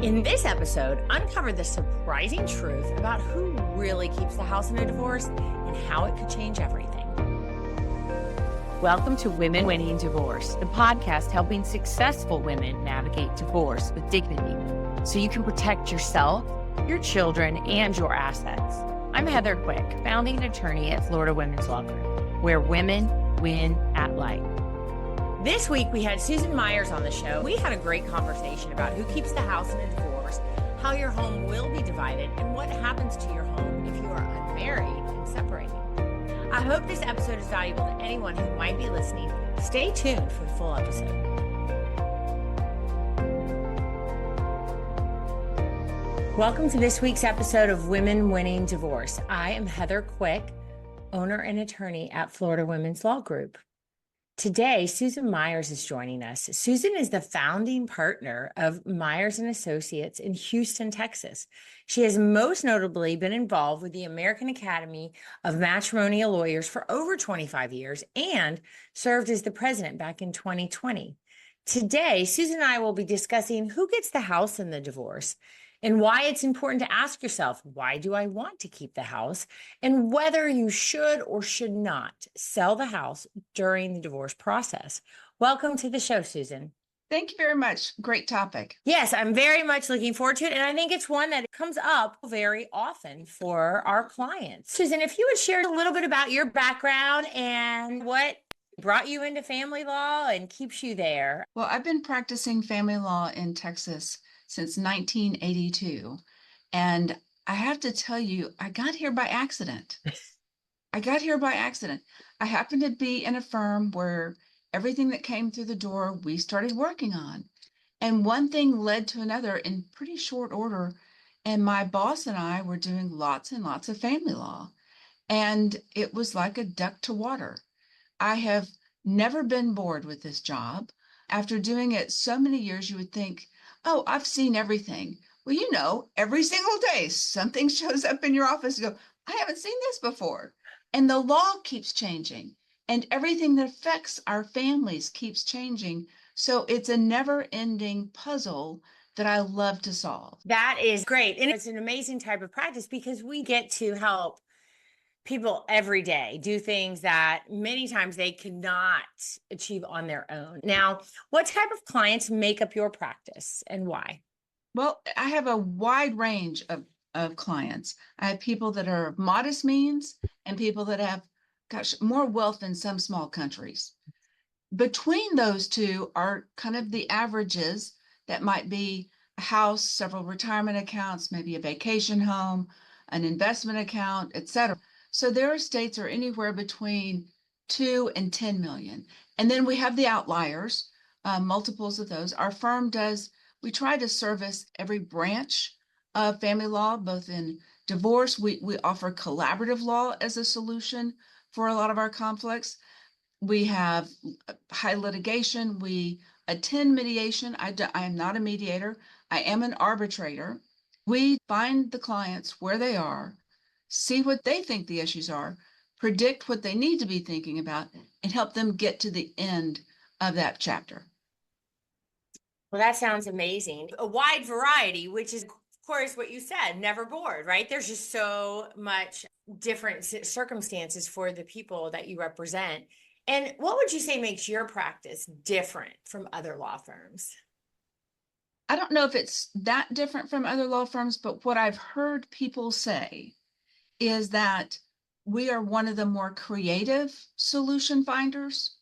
In this episode, uncover the surprising truth about who really keeps the house in a divorce and how it could change everything. Welcome to Women Winning Divorce, the podcast helping successful women navigate divorce with dignity so you can protect yourself, your children, and your assets. I'm Heather Quick, founding attorney at Florida Women's Law Group, where women win at life. This week, we had Susan Myres on the show. We had a great conversation about who keeps the house in a divorce, how your home will be divided, and what happens to your home if you are unmarried and separating. I hope this episode is valuable to anyone who might be listening. Stay tuned for the full episode. Welcome to this week's episode of Women Winning Divorce. I am Heather Quick, owner and attorney at Florida Women's Law Group. Today, Susan Myres is joining us. Susan is the founding partner of Myres and Associates in Houston, Texas. She has most notably been involved with the American Academy of Matrimonial Lawyers for over 25 years and served as the president back in 2020. Today, Susan and I will be discussing who gets the house in the divorce and why it's important to ask yourself, why do I want to keep the house? And whether you should or should not sell the house during the divorce process. Welcome to the show, Susan. Thank you very much. Great topic. Yes, I'm very much looking forward to it. And I think it's one that comes up very often for our clients. Susan, if you would share a little bit about your background and what brought you into family law and keeps you there. Well, I've been practicing family law in Texas since 1982. And I have to tell you, I got here by accident. I happened to be in a firm where everything that came through the door, we started working on. And one thing led to another in pretty short order. And my boss and I were doing lots and lots of family law. And it was like a duck to water. I have never been bored with this job. After doing it so many years, you would think, oh, I've seen everything. Well, every single day, something shows up in your office. You go, I haven't seen this before. And the law keeps changing. And everything that affects our families keeps changing. So it's a never-ending puzzle that I love to solve. That is great. And it's an amazing type of practice because we get to help people every day do things that many times they cannot achieve on their own. Now, what type of clients make up your practice and why? Well, I have a wide range of clients. I have people that are of modest means and people that have, more wealth than some small countries. Between those two are kind of the averages that might be a house, several retirement accounts, maybe a vacation home, an investment account, etc. So their estates are anywhere between 2 and 10 million. And then we have the outliers, multiples of those. Our firm we try to service every branch of family law, both in divorce. We offer collaborative law as a solution for a lot of our conflicts. We have high litigation. We attend mediation. I am not a mediator. I am an arbitrator. We find the clients where they are, see what they think the issues are, predict what they need to be thinking about, and help them get to the end of that chapter. Well, that sounds amazing. A wide variety, which is, of course, what you said, never bored, right? There's just so much different circumstances for the people that you represent. And what would you say makes your practice different from other law firms? I don't know if it's that different from other law firms, but what I've heard people say is that we are one of the more creative solution finders.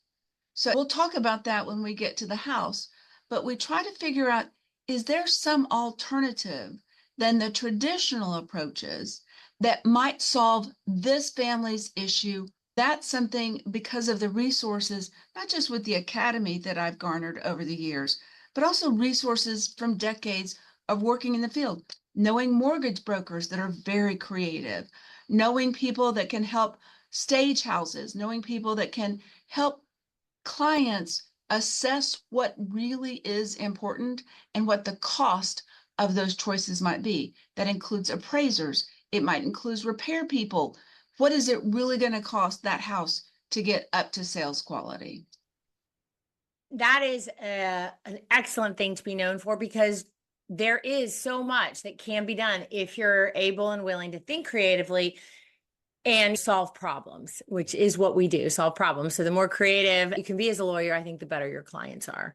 So we'll talk about that when we get to the house, but we try to figure out, is there some alternative than the traditional approaches that might solve this family's issue? That's something because of the resources, not just with the academy that I've garnered over the years, but also resources from decades of working in the field, knowing mortgage brokers that are very creative, knowing people that can help stage houses, knowing people that can help clients assess what really is important and what the cost of those choices might be. That includes appraisers. It might include repair people. What is it really going to cost that house to get up to sales quality? That is an excellent thing to be known for because there is so much that can be done if you're able and willing to think creatively and solve problems, which is what we do, solve problems. So the more creative you can be as a lawyer, I think the better your clients are,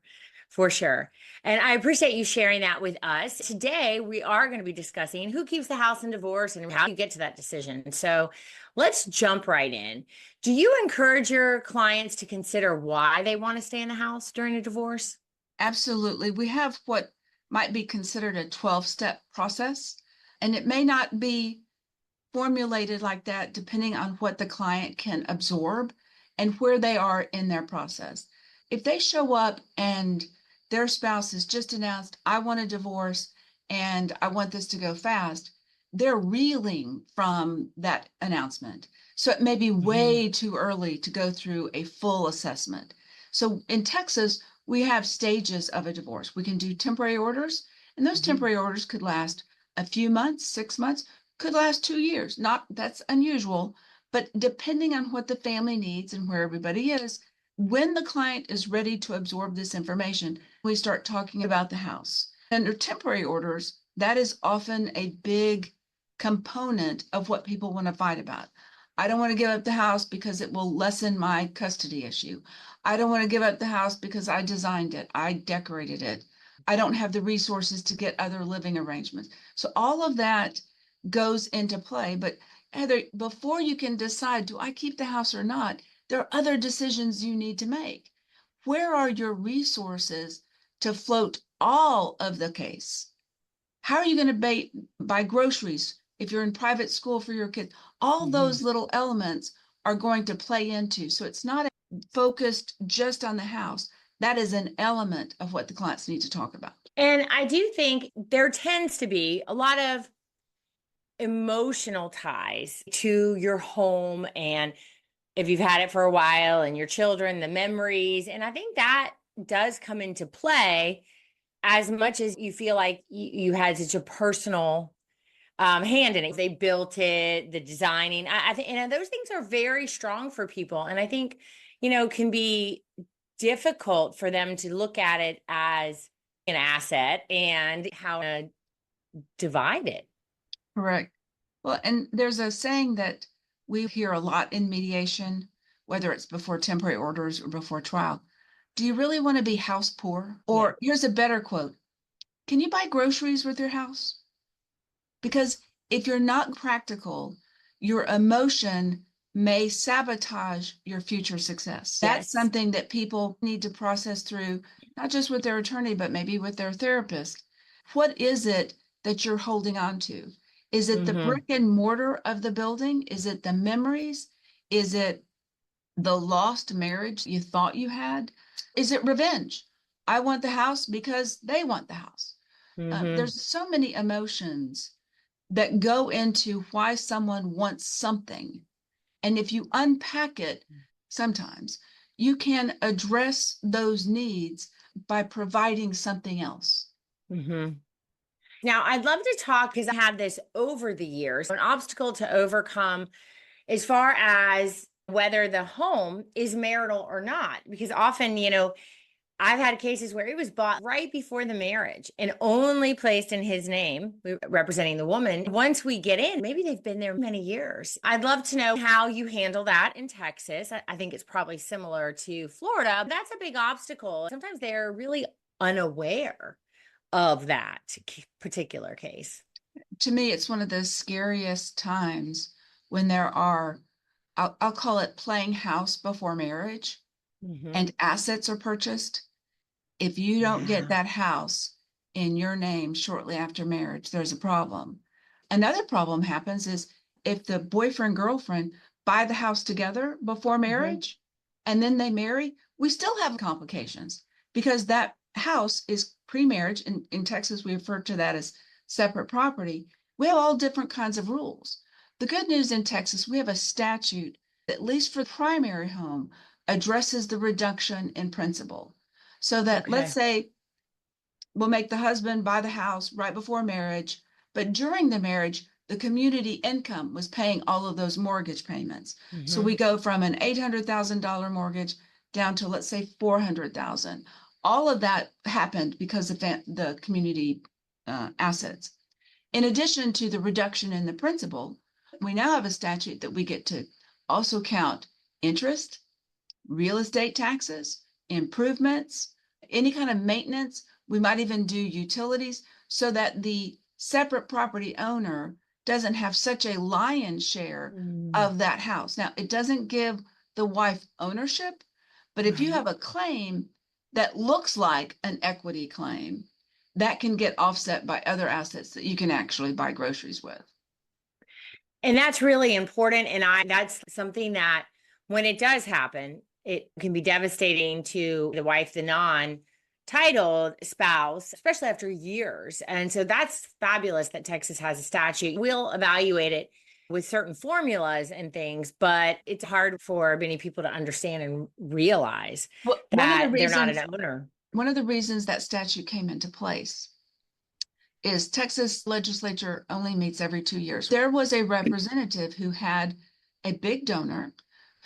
for sure. And I appreciate you sharing that with us. Today, we are going to be discussing who keeps the house in divorce and how you get to that decision. So let's jump right in. Do you encourage your clients to consider why they want to stay in the house during a divorce? Absolutely. We have what might be considered a 12-step process, and it may not be formulated like that depending on what the client can absorb and where they are in their process. If they show up and their spouse has just announced, I want a divorce and I want this to go fast, they're reeling from that announcement. So it may be way too early to go through a full assessment. So in Texas, we have stages of a divorce. We can do temporary orders, and those temporary orders could last a few months, 6 months, could last 2 years. Not that's unusual, but depending on what the family needs and where everybody is, when the client is ready to absorb this information, we start talking about the house. Under temporary orders, that is often a big component of what people want to fight about. I don't want to give up the house because it will lessen my custody issue. I don't want to give up the house because I designed it, I decorated it. I don't have the resources to get other living arrangements. So all of that goes into play. But Heather, before you can decide, do I keep the house or not, there are other decisions you need to make. Where are your resources to float all of the case? How are you going to buy groceries if you're in private school for your kids? All those little elements are going to play into. So it's not focused just on the house. That is an element of what the clients need to talk about. And I do think there tends to be a lot of emotional ties to your home, and if you've had it for a while, and your children, the memories. And I think that does come into play as much as you feel like you had such a personal hand in it. They built it, the designing. I think, and those things are very strong for people. And I think, can be difficult for them to look at it as an asset and how to divide it. Correct. Well, and there's a saying that we hear a lot in mediation, whether it's before temporary orders or before trial. Do you really want to be house poor? Or here's a better quote. Can you buy groceries with your house? Because if you're not practical, your emotion may sabotage your future success. That's something that people need to process through, not just with their attorney, but maybe with their therapist. What is it that you're holding on to? Is it the brick and mortar of the building? Is it the memories? Is it the lost marriage you thought you had? Is it revenge? I want the house because they want the house. There's so many emotions that go into why someone wants something. And if you unpack it, sometimes you can address those needs by providing something else. Now, I'd love to talk, because I had this over the years, an obstacle to overcome as far as whether the home is marital or not. Because often, I've had cases where it was bought right before the marriage and only placed in his name, representing the woman. Once we get in, maybe they've been there many years. I'd love to know how you handle that in Texas. I think it's probably similar to Florida. That's a big obstacle. Sometimes they're really unaware of that particular case. To me, it's one of the scariest times when there are, I'll call it playing house before marriage, and assets are purchased. If you don't get that house in your name shortly after marriage, there's a problem. Another problem happens is if the boyfriend, girlfriend buy the house together before marriage and then they marry, we still have complications because that house is pre-marriage. In Texas, we refer to that as separate property. We have all different kinds of rules. The good news in Texas, we have a statute, at least for the primary home, addresses the reduction in principal. So that let's say we'll make the husband buy the house right before marriage, but during the marriage, the community income was paying all of those mortgage payments. So we go from an $800,000 mortgage down to, let's say, $400,000. All of that happened because the community assets. In addition to the reduction in the principal, we now have a statute that we get to also count interest, real estate taxes, improvements, any kind of maintenance. We might even do utilities so that the separate property owner doesn't have such a lion's share of that house. Now, it doesn't give the wife ownership, but if you have a claim that looks like an equity claim, that can get offset by other assets that you can actually buy groceries with. And that's really important. And that's something that when it does happen, it can be devastating to the wife, the non-titled spouse, especially after years. And so that's fabulous that Texas has a statute. We'll evaluate it with certain formulas and things, but it's hard for many people to understand and realize that they're not an owner. One of the reasons that statute came into place is Texas legislature only meets every 2 years. There was a representative who had a big donor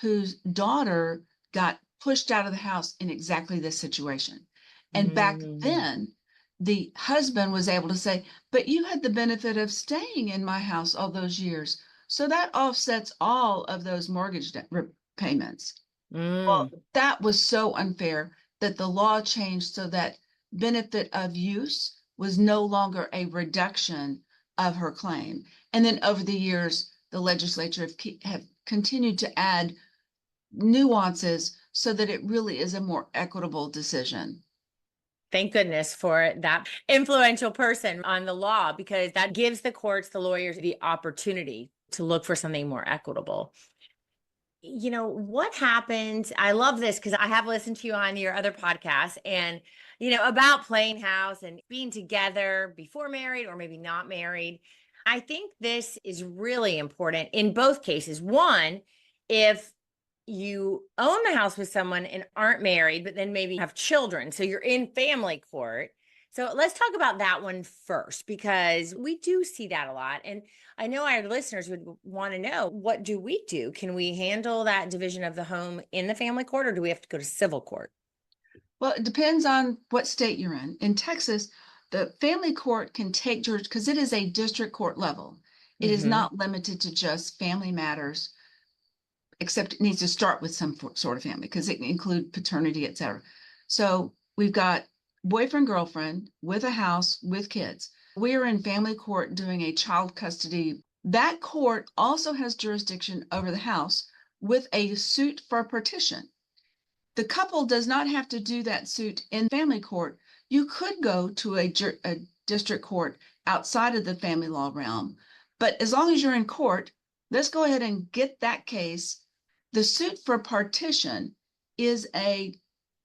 whose daughter got pushed out of the house in exactly this situation. And back then, the husband was able to say, but you had the benefit of staying in my house all those years. So that offsets all of those mortgage payments. Well, that was so unfair that the law changed so that benefit of use was no longer a reduction of her claim. And then over the years, the legislature have continued to add nuances so that it really is a more equitable decision. Thank goodness for that influential person on the law, because that gives the courts, the lawyers, the opportunity to look for something more equitable. You know, what happens? I love this because I have listened to you on your other podcasts and, about playing house and being together before married or maybe not married. I think this is really important in both cases. One, if you own the house with someone and aren't married, but then maybe have children, so you're in family court. So let's talk about that one first, because we do see that a lot. And I know our listeners would want to know, what do we do? Can we handle that division of the home in the family court, or do we have to go to civil court? Well, it depends on what state you're in. In Texas, the family court can take jurisdiction because it is a district court level. It is not limited to just family matters, except it needs to start with some sort of family because it can include paternity, etc. So we've got boyfriend, girlfriend with a house with kids. We are in family court doing a child custody. That court also has jurisdiction over the house with a suit for partition. The couple does not have to do that suit in family court. You could go to a district court outside of the family law realm, but as long as you're in court, let's go ahead and get that case. The suit for partition is a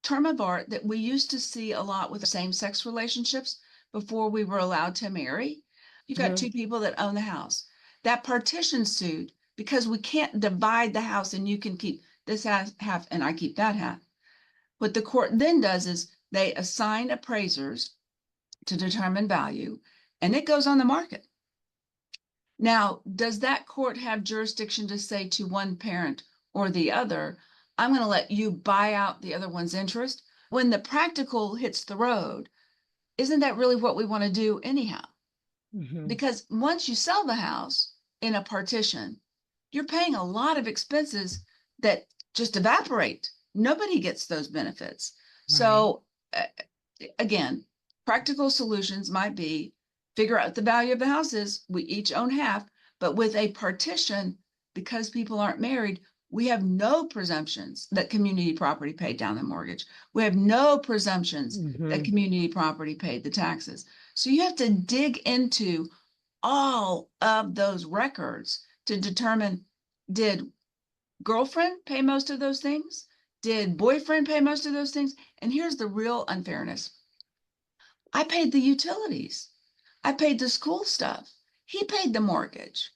term of art that we used to see a lot with same-sex relationships before we were allowed to marry. You've got two people that own the house. That partition suit, because we can't divide the house and you can keep this half and I keep that half. What the court then does is they assign appraisers to determine value, and it goes on the market. Now, does that court have jurisdiction to say to one parent or the other, I'm going to let you buy out the other one's interest? When the practical hits the road, isn't that really what we want to do anyhow? Because once you sell the house in a partition, you're paying a lot of expenses that just evaporate. Nobody gets those benefits. Right. So again, practical solutions might be figure out the value of the houses. We each own half, but with a partition, because people aren't married, we have no presumptions that community property paid down the mortgage. We have no presumptions that community property paid the taxes. So you have to dig into all of those records to determine, did girlfriend pay most of those things? Did boyfriend pay most of those things? And here's the real unfairness. I paid the utilities. I paid the school stuff. He paid the mortgage.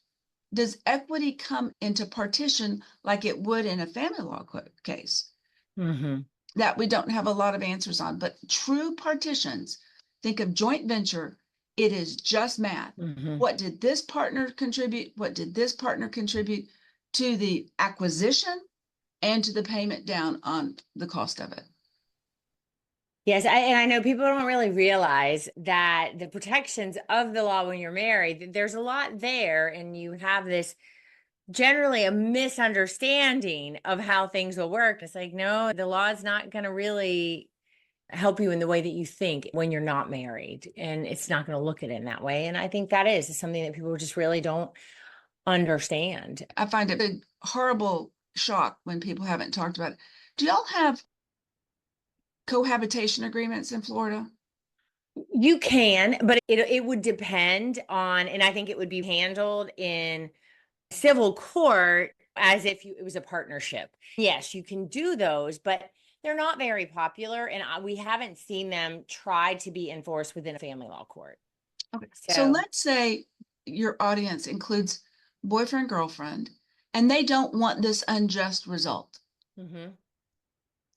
Does equity come into partition like it would in a family law case? That we don't have a lot of answers on, but true partitions, think of joint venture, it is just math. What did this partner contribute? What did this partner contribute to the acquisition and to the payment down on the cost of it? Yes, and I know people don't really realize that the protections of the law when you're married, there's a lot there, and you have this generally a misunderstanding of how things will work. It's like, no, the law is not going to really help you in the way that you think when you're not married, and it's not going to look at it in that way. And I think that is something that people just really don't understand. I find it a horrible shock when people haven't talked about it. Do y'all have cohabitation agreements in Florida? You can, but it would depend on, and I think it would be handled in civil court as if it was a partnership. Yes, you can do those, but they're not very popular, and we haven't seen them try to be enforced within a family law court. Okay. So So, let's say your audience includes boyfriend, girlfriend, and they don't want this unjust result. mhm.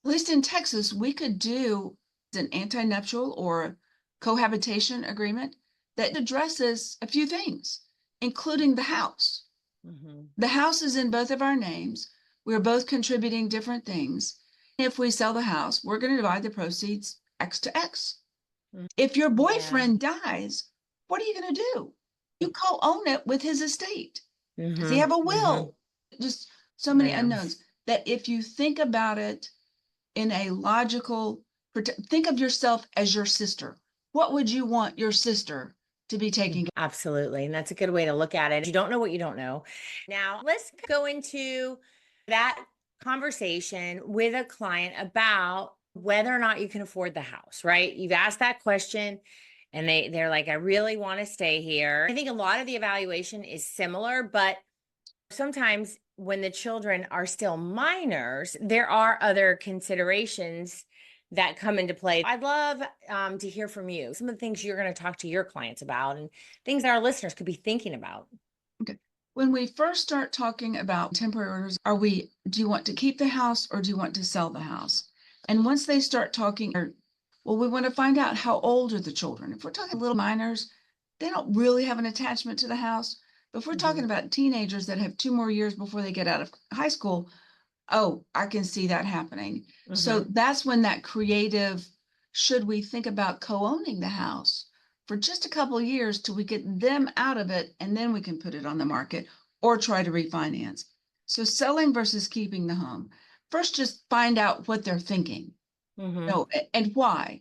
At least in Texas, we could do an anti-nuptial or cohabitation agreement that addresses a few things, including the house. Mhm. The house is in both of our names. We're both contributing different things. If we sell the house, we're going to divide the proceeds X to X. Mm. If your Yeah. boyfriend dies, what are you going to do? You co-own it with his estate. Does he Mhm. have a Mhm. will? Just so many Yeah. unknowns that if you think about it in a logical, think of yourself as your sister. What would you want your sister to be taking? Absolutely. And that's a good way to look at it. You don't know what you don't know. Now, let's go into that conversation with a client about whether or not you can afford the house, right? You've asked that question and they're like, I really want to stay here. I think a lot of the evaluation is similar, but sometimes when the children are still minors, there are other considerations that come into play. I'd love to hear from you some of the things you're going to talk to your clients about and things that our listeners could be thinking about. Okay. When we first start talking about temporary orders, do you want to keep the house or do you want to sell the house? And once they start talking, well, we want to find out how old are the children. If we're talking little minors, they don't really have an attachment to the house. But if we're talking about teenagers that have 2 more years before they get out of high school, oh, I can see that happening. So Mm-hmm. that's when that creative, should we think about co-owning the house for just a couple of years till we get them out of it and then we can put it on the market or try to refinance. So selling versus keeping the home. First, just find out what they're thinking. Mm-hmm. No, and why?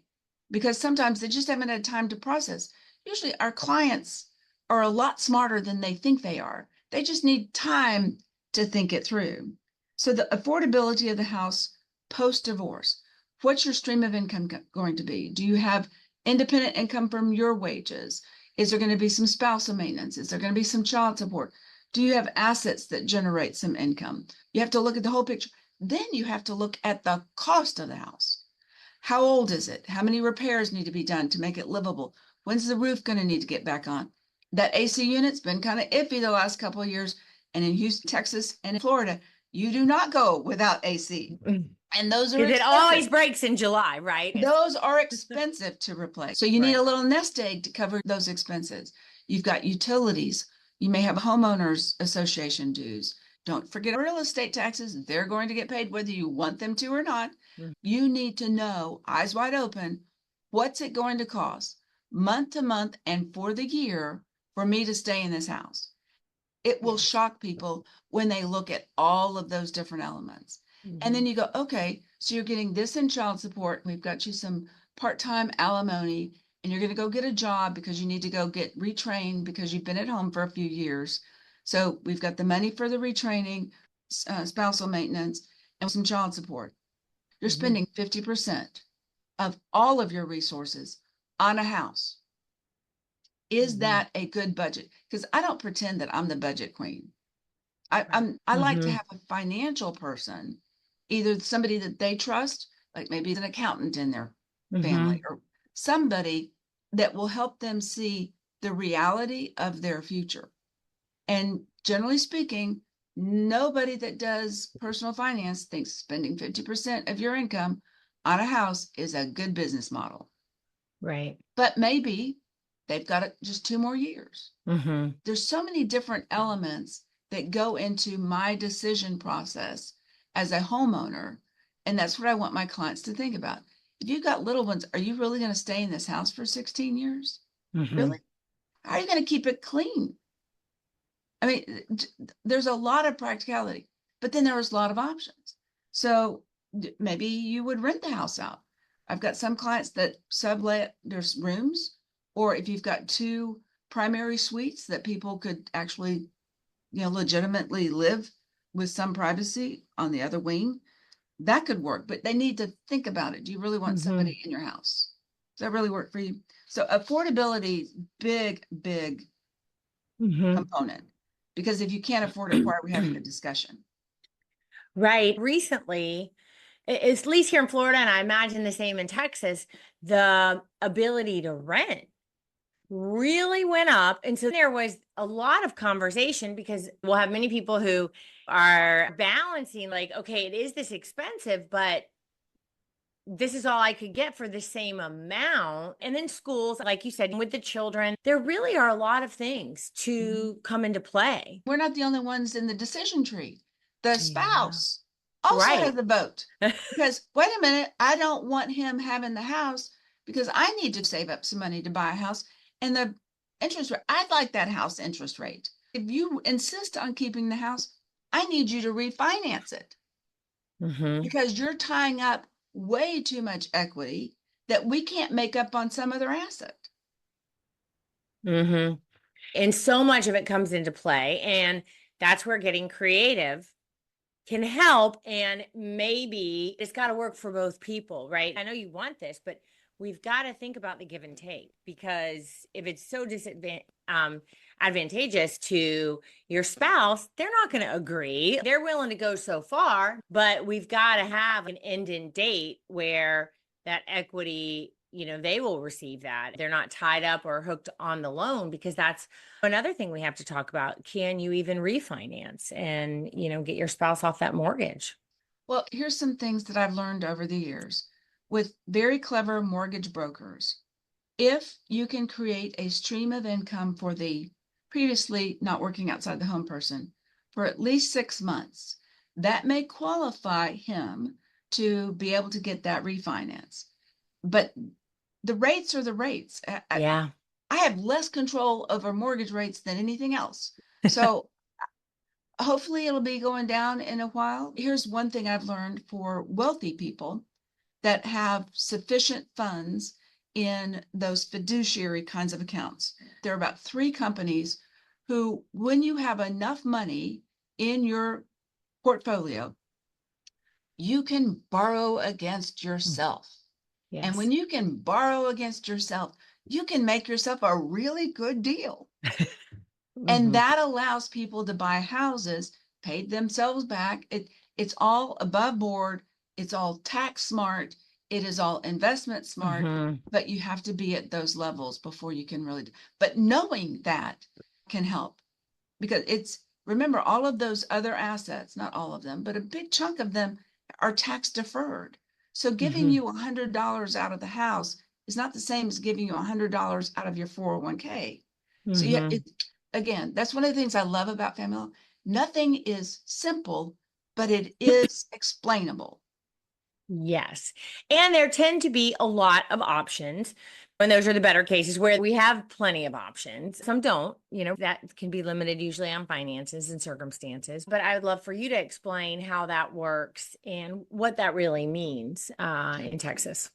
Because sometimes they just haven't had time to process. Usually our clients are a lot smarter than they think they are. They just need time to think it through. So the affordability of the house post-divorce, what's your stream of income going to be? Do you have independent income from your wages? Is there going to be some spousal maintenance? Is there going to be some child support? Do you have assets that generate some income? You have to look at the whole picture. Then you have to look at the cost of the house. How old is it? How many repairs need to be done to make it livable? When's the roof going to need to get back on? That AC unit's been kind of iffy the last couple of years. And in Houston, Texas, and in Florida, you do not go without AC. And those are Because it expensive. always breaks in July, right? Those are expensive to replace. So you need Right. a little nest egg to cover those expenses. You've got utilities. You may have homeowners association dues. Don't forget real estate taxes. They're going to get paid whether you want them to or not. Mm. You need to know, eyes wide open, what's it going to cost month to month and for the year for me to stay in this house. It will Yes. shock people when they look at all of those different elements. And then Mm-hmm. you go, okay, so you're getting this in child support. We've got you some part-time alimony, and you're going to go get a job because you need to go get retrained because you've been at home for a few years. So we've got the money for the retraining, spousal maintenance, and some child support. You're Mm-hmm. spending 50% of all of your resources on a house. Is Mm-hmm. that a good budget? Because I don't pretend that I'm the budget queen. Right. I like to Mm-hmm. have a financial person, either somebody that they trust, like maybe an accountant in their Mm-hmm. family, or somebody that will help them see the reality of their future. And generally speaking, nobody that does personal finance thinks spending 50% of your income on a house is a good business model. Right. But maybe they've got it just 2 more years. Mm-hmm. There's so many different elements that go into my decision process as a homeowner. And that's what I want my clients to think about. if you got little ones, are you really going to stay in this house for 16 years? Really? How are you going to keep it clean? I mean, there's a lot of practicality, but then there was a lot of options. So maybe you would rent the house out. I've got some clients that sublet there's rooms, or if you've got two primary suites that people could actually, legitimately live with some privacy on the other wing, that could work, but they need to think about it. Do you really want somebody in your house? Does that really work for you? So affordability, big, big component, because if you can't afford it, why are we having a discussion? Right. Recently, at least here in Florida, and I imagine the same in Texas, the ability to rent really went up. And so there was a lot of conversation because we'll have many people who are balancing, like, okay, it is this expensive, but this is all I could get for the same amount. And then schools, like you said, with the children, there really are a lot of things to come into play. We're not the only ones in the decision tree. The Yeah. spouse also Right. has a vote. Because wait a minute, I don't want him having the house because I need to save up some money to buy a house. And the interest rate, I'd like that house interest rate. If you insist on keeping the house, I need you to refinance it because you're tying up way too much equity that we can't make up on some other asset. And so much of it comes into play. And that's where getting creative can help. And maybe it's got to work for both people, right? I know you want this, but we've got to think about the give and take, because if it's so advantageous to your spouse, they're not going to agree. They're willing to go so far, but we've got to have an end in date where that equity, they will receive that. They're not tied up or hooked on the loan, because that's another thing we have to talk about. Can you even refinance and, get your spouse off that mortgage? Well, here's some things that I've learned over the years with very clever mortgage brokers. If you can create a stream of income for the previously not working outside the home person for at least 6 months, that may qualify him to be able to get that refinance. But the rates are the rates. Yeah. I have less control over mortgage rates than anything else. So hopefully it'll be going down in a while. Here's one thing I've learned for wealthy people that have sufficient funds in those fiduciary kinds of accounts. There are about 3 companies who, when you have enough money in your portfolio, you can borrow against yourself. Yes. And when you can borrow against yourself, you can make yourself a really good deal. And that allows people to buy houses, pay themselves back. It's all above board. It's all tax smart. It is all investment smart, but you have to be at those levels before you can really but knowing that can help, because remember, all of those other assets, not all of them, but a big chunk of them are tax deferred. So giving you $100 out of the house is not the same as giving you $100 out of your 401k. So yeah, again, that's one of the things I love about family law. Nothing is simple, but it is explainable. Yes. And there tend to be a lot of options. And those are the better cases where we have plenty of options. Some don't, that can be limited usually on finances and circumstances. But I would love for you to explain how that works and what that really means in Texas.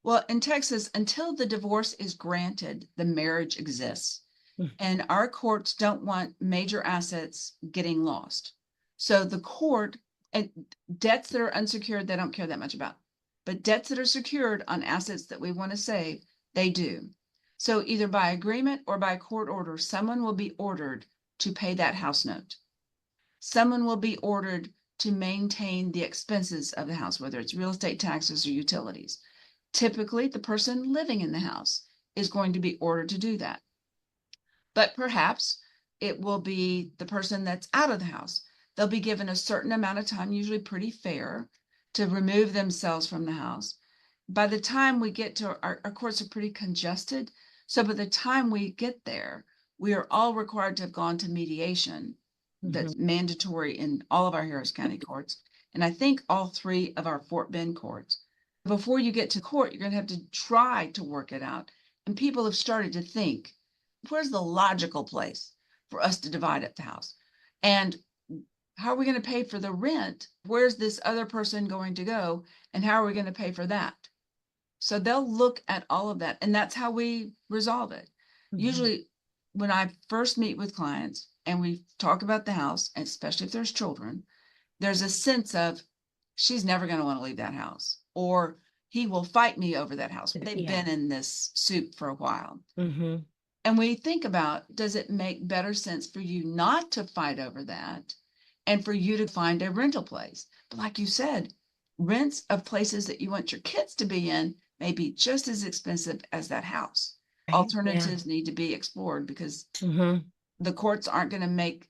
Well, in Texas, until the divorce is granted, the marriage exists. And our courts don't want major assets getting lost. So the court, and debts that are unsecured, they don't care that much about. But debts that are secured on assets that we want to save, they do. So either by agreement or by court order, someone will be ordered to pay that house note. Someone will be ordered to maintain the expenses of the house, whether it's real estate taxes or utilities. Typically, the person living in the house is going to be ordered to do that. But perhaps it will be the person that's out of the house. They'll be given a certain amount of time, usually pretty fair, to remove themselves from the house. By the time we get to our courts are pretty congested. So by the time we get there, we are all required to have gone to mediation. That's mandatory in all of our Harris County courts. And I think all 3 of our Fort Bend courts. Before you get to court, you're going to have to try to work it out. And people have started to think, where's the logical place for us to divide up the house? And how are we going to pay for the rent? Where's this other person going to go? And how are we going to pay for that? So they'll look at all of that. And that's how we resolve it. Usually, when I first meet with clients and we talk about the house, and especially if there's children, there's a sense of she's never going to want to leave that house, or he will fight me over that house. They've been in this soup for a while. And we think about, does it make better sense for you not to fight over that and for you to find a rental place? But like you said, rents of places that you want your kids to be in may be just as expensive as that house. Right. Alternatives need to be explored, because the courts aren't going to make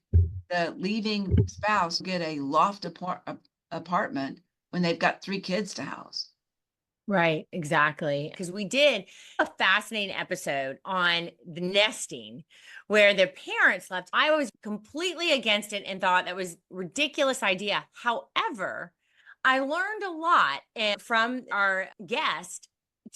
the leaving spouse get a loft apartment when they've got 3 kids to house. Right, exactly. Because we did a fascinating episode on the nesting where the parents left. I was completely against it and thought that was a ridiculous idea. However, I learned a lot from our guest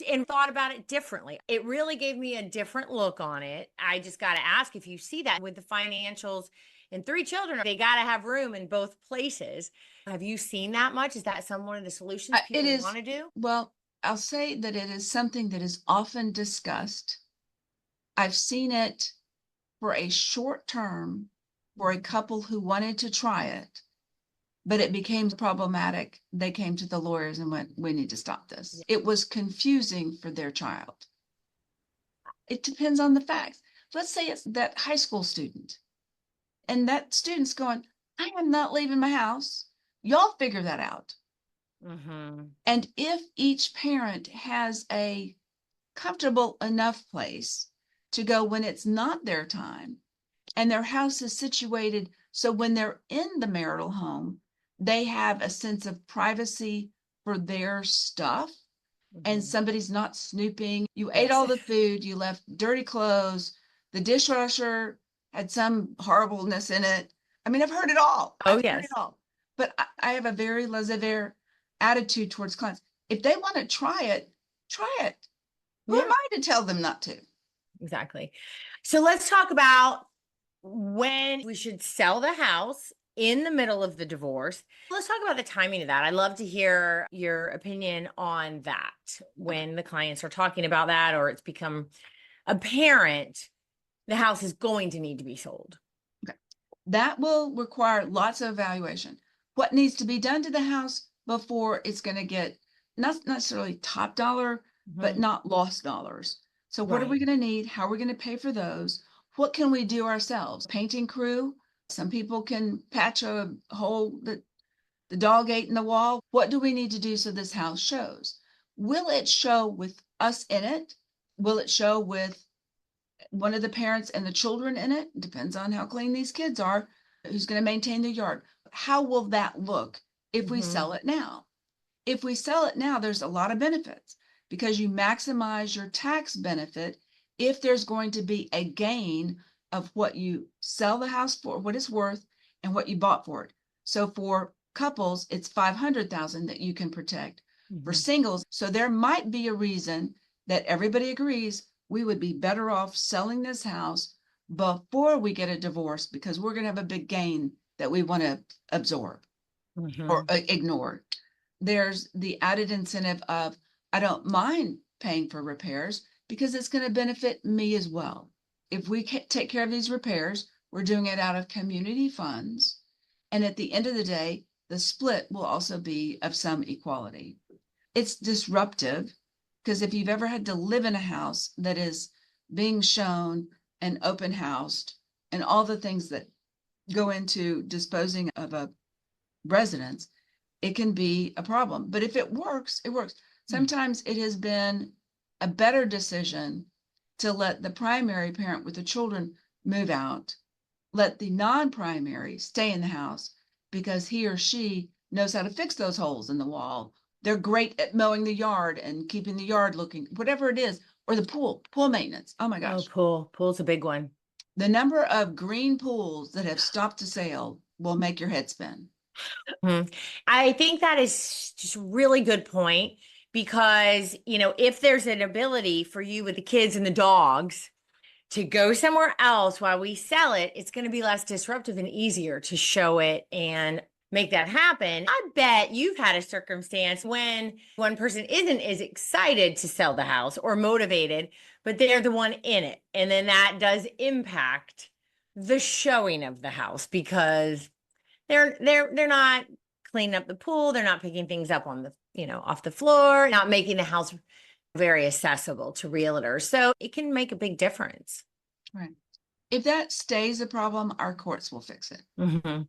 and thought about it differently. It really gave me a different look on it. I just got to ask if you see that with the financials and 3 children, they got to have room in both places. Have you seen that much? Is that some one of the solutions people want to do? Well, I'll say that it is something that is often discussed. I've seen it for a short term for a couple who wanted to try it, but it became problematic. They came to the lawyers and went, we need to stop this. It was confusing for their child. It depends on the facts. Let's say it's that high school student, and that student's going, I am not leaving my house. Y'all figure that out. And if each parent has a comfortable enough place to go when it's not their time, and their house is situated so when they're in the marital home, they have a sense of privacy for their stuff, and somebody's not snooping. You ate all the food, you left dirty clothes, the dishwasher had some horribleness in it. I mean, I've heard it all. Heard it all. But I have a very laissez-faire attitude towards clients. If they want to try it, try it. Who am I to tell them not to? Exactly. So let's talk about when we should sell the house in the middle of the divorce. Let's talk about the timing of that. I'd love to hear your opinion on that when the clients are talking about that, or it's become apparent the house is going to need to be sold. Okay. That will require lots of evaluation. What needs to be done to the house before it's going to get not necessarily top dollar, but not lost dollars. So what are we going to need? How are we going to pay for those? What can we do ourselves? Painting crew. Some people can patch a hole that the dog ate in the wall. What do we need to do so this house shows? Will it show with us in it? Will it show with one of the parents and the children in it? Depends on how clean these kids are. Who's going to maintain the yard? How will that look if we sell it now? If we sell it now, there's a lot of benefits, because you maximize your tax benefit if there's going to be a gain of what you sell the house for, what it's worth, and what you bought for it. So for couples, it's $500,000 that you can protect. For singles, so there might be a reason that everybody agrees we would be better off selling this house before we get a divorce, because we're going to have a big gain that we want to absorb or ignore. There's the added incentive of, I don't mind paying for repairs because it's going to benefit me as well. If we take care of these repairs, we're doing it out of community funds. And at the end of the day, the split will also be of some equality. It's disruptive, because if you've ever had to live in a house that is being shown and open housed and all the things that go into disposing of a residence, it can be a problem. But if it works, it works. Sometimes it has been a better decision to let the primary parent with the children move out, let the non-primary stay in the house, because he or she knows how to fix those holes in the wall. They're great at mowing the yard and keeping the yard looking, whatever it is, or the pool maintenance. Oh my gosh. Pool's a big one. The number of green pools that have stopped a sale will make your head spin. I think that is just a really good point, because, if there's an ability for you with the kids and the dogs to go somewhere else while we sell it, it's going to be less disruptive and easier to show it and make that happen. I bet you've had a circumstance when one person isn't as excited to sell the house or motivated, but they're the one in it. And then that does impact the showing of the house because they're not cleaning up the pool, they're not picking things up on the, off the floor, not making the house very accessible to realtors. So it can make a big difference. Right. If that stays a problem, our courts will fix it. Mm-hmm.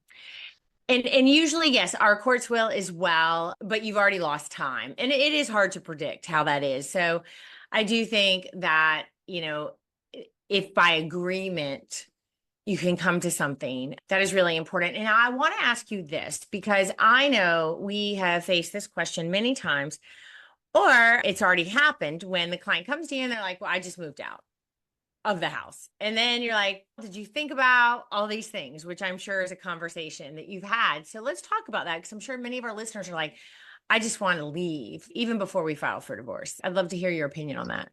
And usually, yes, our courts will as well, but you've already lost time. And it is hard to predict how that is. So I do think that, if by agreement you can come to something, that is really important. And I want to ask you this, because I know we have faced this question many times, or it's already happened when the client comes to you and they're like, well, I just moved out of the house. And then you're like, did you think about all these things, which I'm sure is a conversation that you've had. So let's talk about that, because I'm sure many of our listeners are like, I just want to leave even before we file for divorce. I'd love to hear your opinion on that.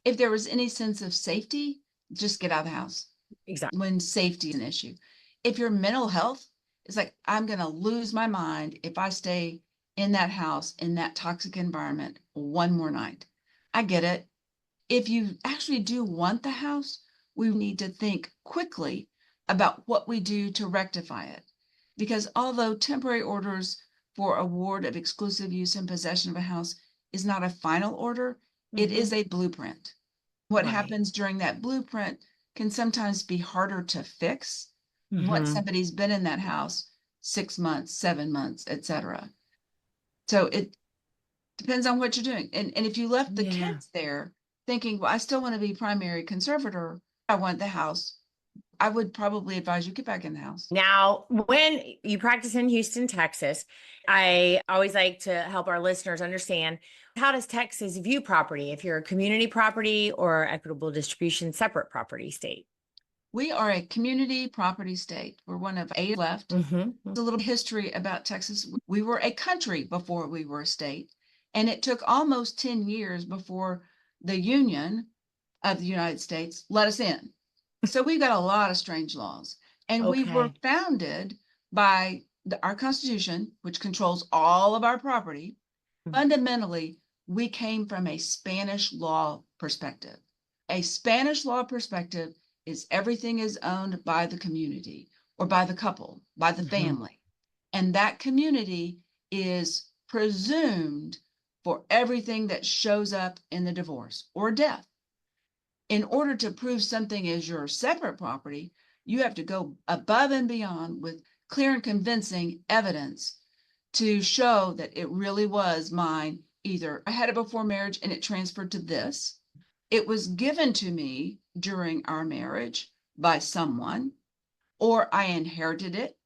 If there was any sense of safety, just get out of the house. Exactly. When safety is an issue. If your mental health is like, I'm going to lose my mind if I stay in that house, in that toxic environment one more night. I get it. If you actually do want the house, we need to think quickly about what we do to rectify it. Because although temporary orders for award of exclusive use and possession of a house is not a final order, it is a blueprint. What happens during that blueprint can sometimes be harder to fix once somebody's been in that house 6 months, 7 months, etc. So it depends on what you're doing. And if you left the kids there thinking, well, I still want to be primary conservator, I want the house, I would probably advise you get back in the house. Now, when you practice in Houston, Texas, I always like to help our listeners understand, how does Texas view property if you're a community property or equitable distribution separate property state? We are a community property state. We're one of 8 left. There's a little history about Texas. We were a country before we were a state, and it took almost 10 years before the Union of the United States let us in. So we've got a lot of strange laws, and we were founded by our Constitution, which controls all of our property. Fundamentally, we came from a Spanish law perspective. A Spanish law perspective is everything is owned by the community or by the couple, by the family. And that community is presumed for everything that shows up in the divorce or death. In order to prove something is your separate property, you have to go above and beyond with clear and convincing evidence to show that it really was mine. Either I had it before marriage and it transferred to this, it was given to me during our marriage by someone, or I inherited it,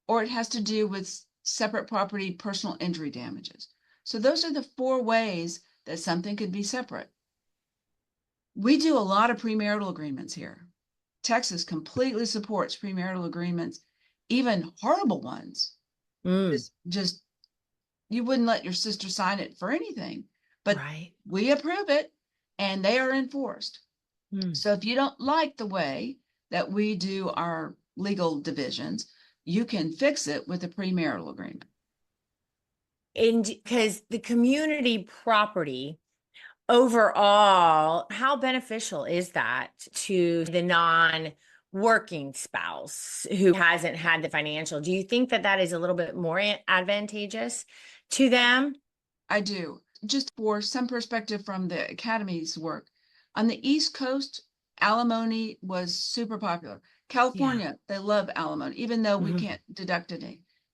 or it has to do with separate property, personal injury damages. So those are the 4 ways that something could be separate. We do a lot of premarital agreements here. Texas completely supports premarital agreements, even horrible ones. Just you wouldn't let your sister sign it for anything, but we approve it and they are enforced. So if you don't like the way that we do our legal divisions, you can fix it with a premarital agreement. And because the community property overall, how beneficial is that to the non-working spouse who hasn't had the financial? Do you think that that is a little bit more advantageous to them? I do. Just for some perspective from the Academy's work, on the East Coast, alimony was super popular. California, they love alimony, even though we can't deduct it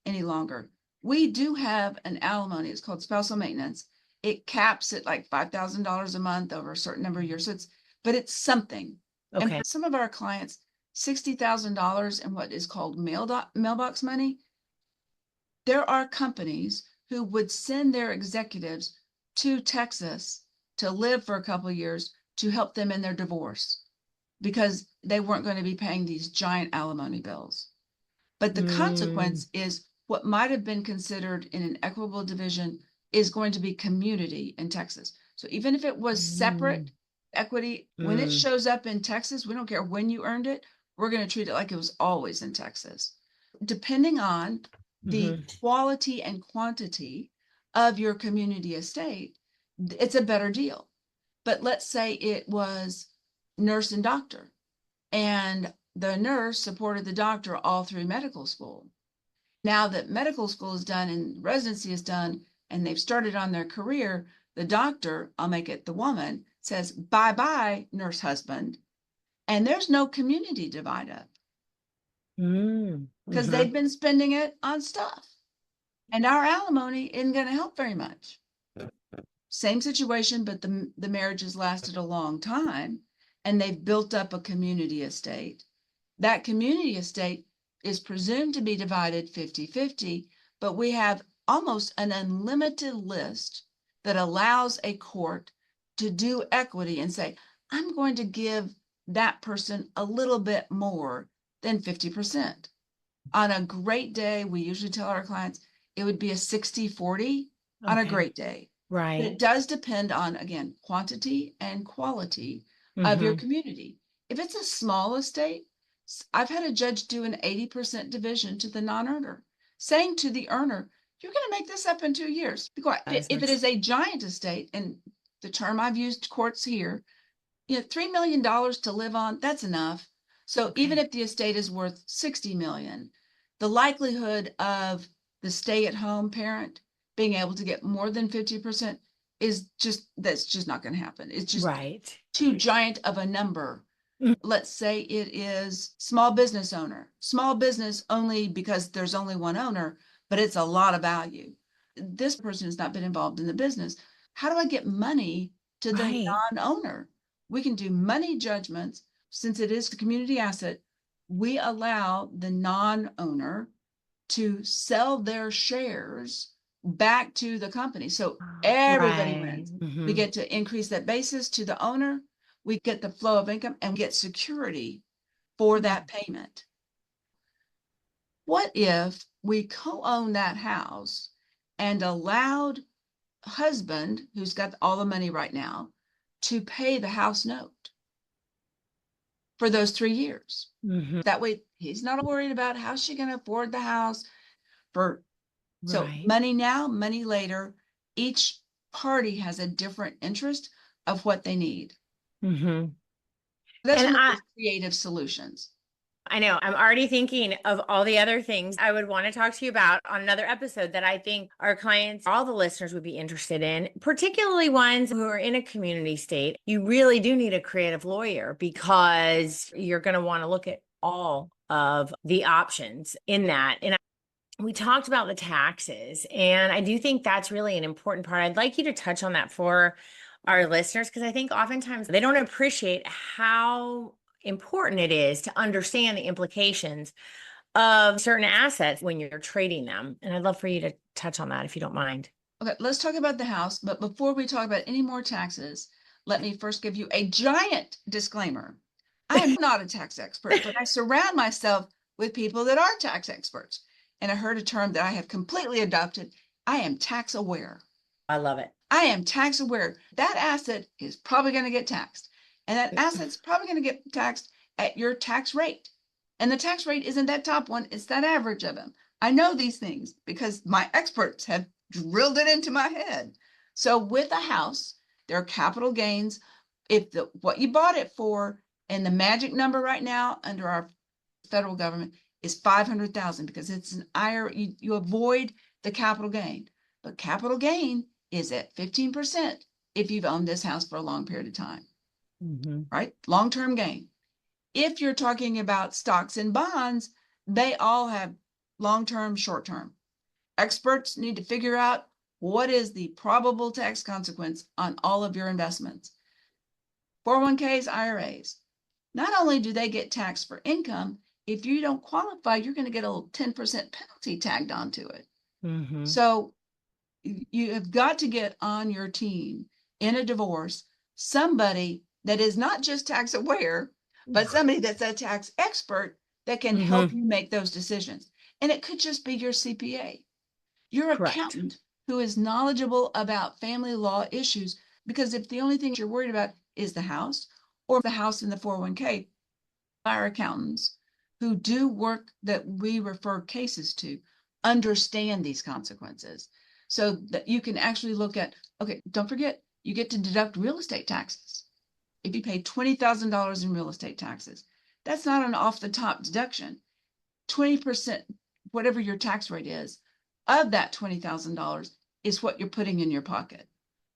any longer. We do have an alimony. It's called spousal maintenance. It caps at like $5,000 a month over a certain number of years. But it's something. And for some of our clients, $60,000 in what is called mailbox money. There are companies who would send their executives to Texas to live for a couple of years to help them in their divorce because they weren't going to be paying these giant alimony bills. But the consequence is what might have been considered in an equitable division is going to be community in Texas. So even if it was separate equity, when it shows up in Texas, we don't care when you earned it, we're going to treat it like it was always in Texas. Depending on the quality and quantity of your community estate, it's a better deal. But let's say it was nurse and doctor, and the nurse supported the doctor all through medical school. Now that medical school is done and residency is done, and they've started on their career, the doctor, I'll make it the woman, says, bye-bye, nurse husband. And there's no community divide up because they've been spending it on stuff. And our alimony isn't going to help very much. Same situation, but the marriage has lasted a long time and they've built up a community estate. That community estate is presumed to be divided 50-50, but we have almost an unlimited list that allows a court to do equity and say, I'm going to give that person a little bit more than 50%. On a great day, we usually tell our clients it would be a 60-40 on a great day. Right. But it does depend on, again, quantity and quality of your community. If it's a small estate, I've had a judge do an 80% division to the non-earner, saying to the earner, you're going to make this up in 2 years. If it is a giant estate, and the term I've used courts here, $3 million to live on, that's enough. So even if the estate is worth 60 million, the likelihood of the stay-at-home parent being able to get more than 50% that's just not going to happen. It's just too giant of a number. Let's say it is small business owner, small business only because there's only one owner, but it's a lot of value. This person has not been involved in the business. How do I get money to the non-owner? We can do money judgments. Since it is a community asset, we allow the non-owner to sell their shares back to the company. So everybody wins. We get to increase that basis to the owner. We get the flow of income and get security for that payment. What if we co-own that house and allowed husband, who's got all the money right now, to pay the house note for those 3 years? That way he's not worried about how's she going to afford the house so money now, money later. Each party has a different interest of what they need. That's one of the creative solutions. I know. I'm already thinking of all the other things I would want to talk to you about on another episode that I think our clients, all the listeners would be interested in, particularly ones who are in a community state. You really do need a creative lawyer because you're going to want to look at all of the options in that. And we talked about the taxes, and I do think that's really an important part. I'd like you to touch on that for our listeners, because I think oftentimes they don't appreciate how important it is to understand the implications of certain assets when you're trading them. And I'd love for you to touch on that if you don't mind. Okay, let's talk about the house. But before we talk about any more taxes, let me first give you a giant disclaimer. I am not a tax expert, but I surround myself with people that are tax experts. And I heard a term that I have completely adopted. I am tax aware. I love it. I am tax aware. That asset is probably going to get taxed. And that asset's probably going to get taxed at your tax rate. And the tax rate isn't that top one, it's that average of them. I know these things because my experts have drilled it into my head. So with a house, there are capital gains. If what you bought it for, and the magic number right now under our federal government is 500,000, because it's an IRA, you avoid the capital gain. But capital gain is at 15% if you've owned this house for a long period of time. Right? Long-term gain. If you're talking about stocks and bonds, they all have long-term, short-term. Experts need to figure out what is the probable tax consequence on all of your investments. 401ks, IRAs. Not only do they get taxed for income, if you don't qualify, you're going to get a little 10% penalty tagged onto it. So you have got to get on your team in a divorce somebody that is not just tax aware, but somebody that's a tax expert that can help you make those decisions. And it could just be your CPA, your accountant, who is knowledgeable about family law issues. Because if the only thing you're worried about is the house or the house in the 401k, our accountants who do work that we refer cases to understand these consequences so that you can actually look at, okay, don't forget, you get to deduct real estate taxes. If you pay $20,000 in real estate taxes, that's not an off the top deduction. 20%, whatever your tax rate is, of that $20,000 is what you're putting in your pocket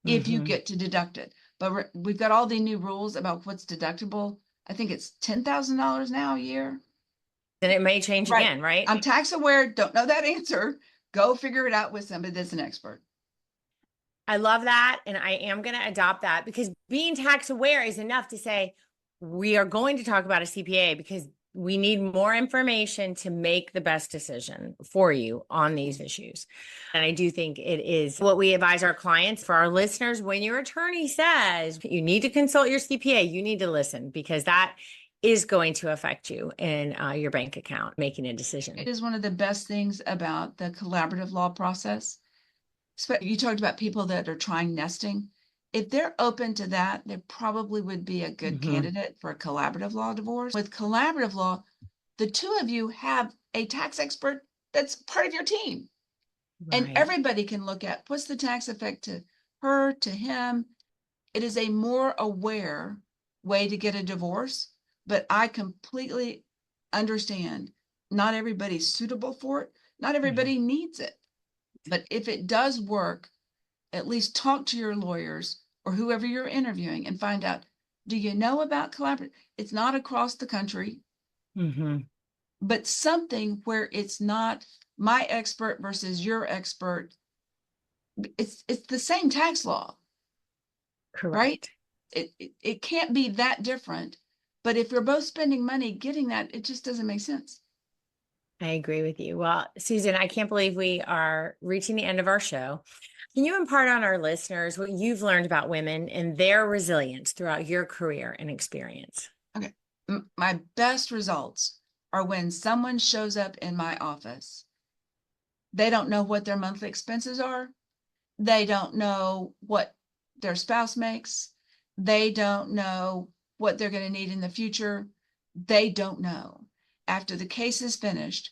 if you get to deduct it. But we've got all the new rules about what's deductible. I think it's $10,000 now a year. Then it may change again, right? I'm tax aware, don't know that answer. Go figure it out with somebody that's an expert. I love that. And I am going to adopt that, because being tax aware is enough to say, we are going to talk about a CPA because we need more information to make the best decision for you on these issues. And I do think it is what we advise our clients. For our listeners, when your attorney says you need to consult your CPA, you need to listen, because that is going to affect you in your bank account making a decision. It is one of the best things about the collaborative law process. You talked about people that are trying nesting. If they're open to that, there probably would be a good candidate for a collaborative law divorce. With collaborative law, the two of you have a tax expert that's part of your team. Right. And everybody can look at what's the tax effect to her, to him. It is a more aware way to get a divorce, but I completely understand not everybody's suitable for it. Not everybody needs it. But if it does work, at least talk to your lawyers or whoever you're interviewing and find out, do you know about collaborative? It's not across the country, but something where it's not my expert versus your expert. It's the same tax law. Correct. Right? It can't be that different. But if you're both spending money getting that, it just doesn't make sense. I agree with you. Well, Susan, I can't believe we are reaching the end of our show. Can you impart on our listeners what you've learned about women and their resilience throughout your career and experience? Okay. My best results are when someone shows up in my office. They don't know what their monthly expenses are. They don't know what their spouse makes. They don't know what they're going to need in the future. They don't know. After the case is finished,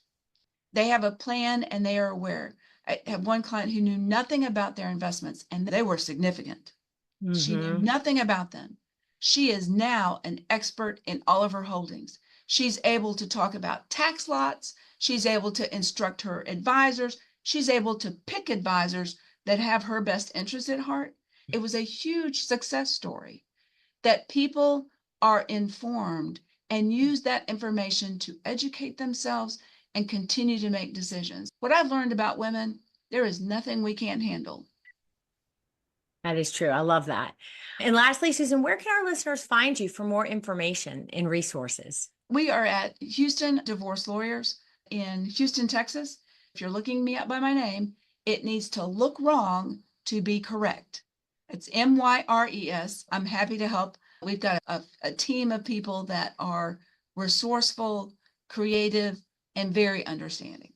they have a plan and they are aware. I have one client who knew nothing about their investments and they were significant. She knew nothing about them. She is now an expert in all of her holdings. She's able to talk about tax lots. She's able to instruct her advisors. She's able to pick advisors that have her best interest at heart. It was a huge success story that people are informed and use that information to educate themselves and continue to make decisions. What I've learned about women, there is nothing we can't handle. That is true. I love that. And lastly, Susan, where can our listeners find you for more information and resources? We are at Houston Divorce Lawyers in Houston, Texas. If you're looking me up by my name, it needs to look wrong to be correct. It's Myres. I'm happy to help. We've got a team of people that are resourceful, creative, and very understanding.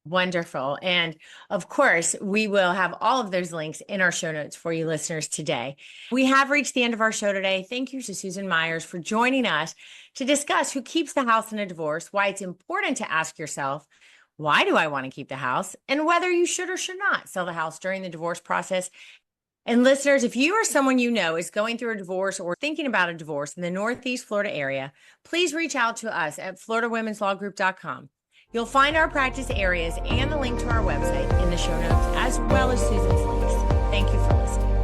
Wonderful. And of course, we will have all of those links in our show notes for you listeners today. We have reached the end of our show today. Thank you to Susan Myres for joining us to discuss who keeps the house in a divorce, why it's important to ask yourself, why do I want to keep the house, and whether you should or should not sell the house during the divorce process. And listeners, if you or someone you know is going through a divorce or thinking about a divorce in the Northeast Florida area, please reach out to us at floridawomensLawGroup.com. You'll find our practice areas and the link to our website in the show notes, as well as Susan's links. Thank you for listening.